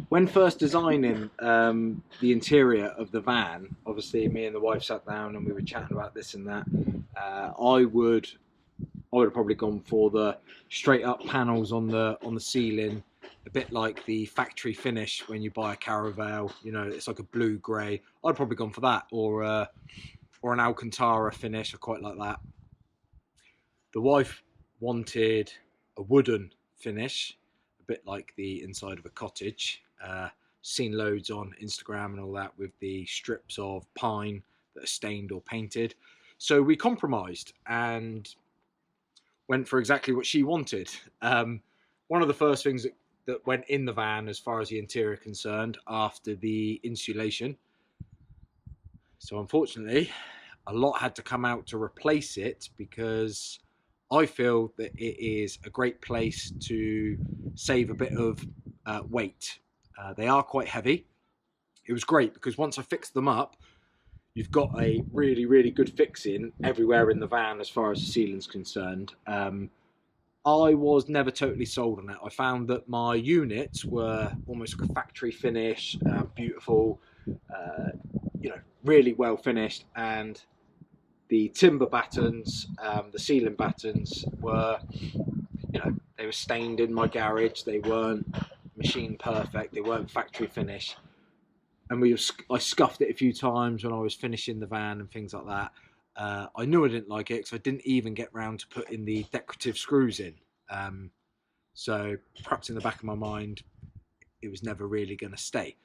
When first designing the interior of the van, obviously me and the wife sat down and we were chatting about this and that. I would have probably gone for the straight up panels on the ceiling, a bit like the factory finish when you buy a Caravelle. You know, it's like a blue grey. I'd probably gone for that, or an Alcantara finish. I quite like that. The wife wanted a wooden finish, a bit like the inside of a cottage. Seen loads on Instagram and all that with the strips of pine that are stained or painted. So we compromised and went for exactly what she wanted. One of the first things that went in the van as far as the interior concerned after the insulation. So unfortunately, a lot had to come out to replace it because I feel that it is a great place to save a bit of weight. They are quite heavy. It was great because once I fixed them up, you've got a really, really good fixing everywhere in the van as far as the ceiling's concerned. I was never totally sold on it. I found that my units were almost like a factory finish, beautiful, really well finished, and the timber battens, the ceiling battens were, they were stained in my garage. They weren't machine perfect. They weren't factory finish. And I scuffed it a few times when I was finishing the van and things like that. I knew I didn't like it because I didn't even get round to putting the decorative screws in. So perhaps in the back of my mind, it was never really going to stay.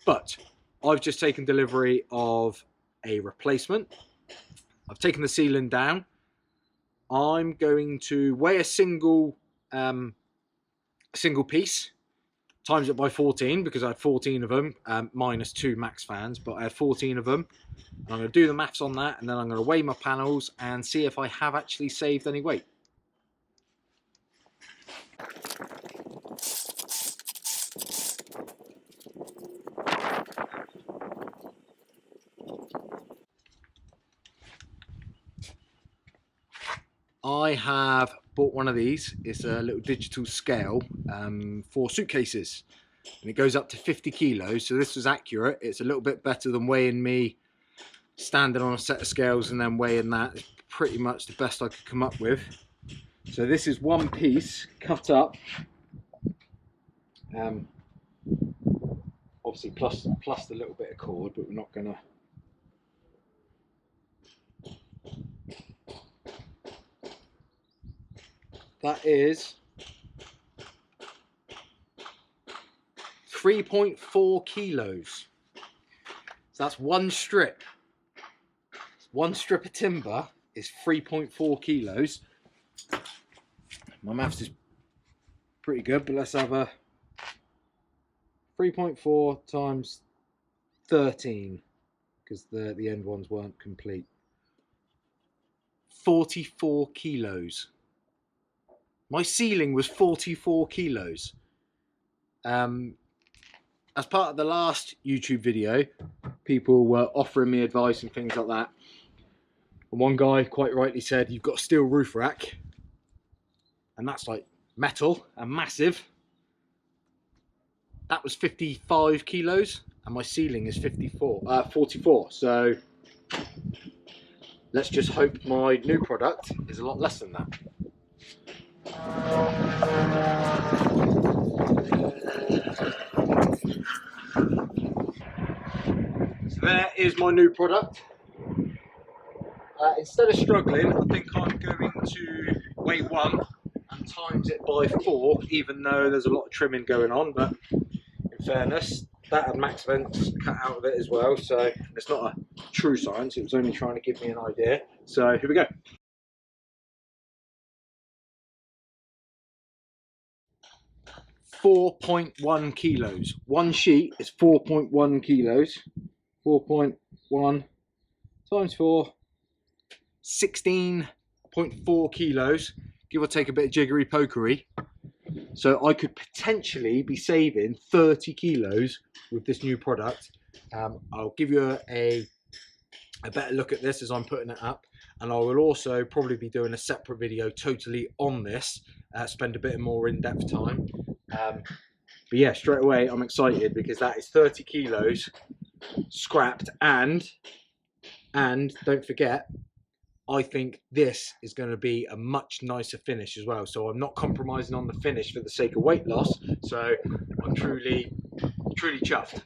But I've just taken delivery of a replacement. I've taken the ceiling down. I'm going to weigh a single piece, times it by 14 because I had 14 of them, minus 2 Max fans, but I had 14 of them. And I'm going to do the maths on that, and then I'm going to weigh my panels and see if I have actually saved any weight. I have bought one of these. It's a little digital scale for suitcases, and it goes up to 50 kilos. So this was accurate. It's a little bit better than weighing me standing on a set of scales and then weighing that. It's pretty much the best I could come up with. So this is one piece cut up, obviously plus the little bit of cord, but we're not gonna. That is 3.4 kilos. So that's one strip. One strip of timber is 3.4 kilos. My maths is pretty good, but let's have a 3.4 times 13, because the end ones weren't complete. 44 kilos. My ceiling was 44 kilos. As part of the last YouTube video, people were offering me advice and things like that. And one guy quite rightly said, you've got a steel roof rack. And that's like metal and massive. That was 55 kilos. And my ceiling is 44. So let's just hope my new product is a lot less than that. So there is my new product. Instead of struggling, I think I'm going to weigh one and times it by 4, even though there's a lot of trimming going on. But in fairness, that had max vents cut out of it as well, so it's not a true science. It was only trying to give me an idea. So here we go. .1 kilos. One sheet is 4.1 kilos. 4.1 times 4, 16.4 kilos, give or take a bit of jiggery pokery. So I could potentially be saving 30 kilos with this new product. I'll give you a better look at this as I'm putting it up, and I will also probably be doing a separate video totally on this, spend a bit more in-depth time. But yeah, straight away I'm excited because that is 30 kilos scrapped, and don't forget, I think this is going to be a much nicer finish as well. So I'm not compromising on the finish for the sake of weight loss. So I'm truly chuffed.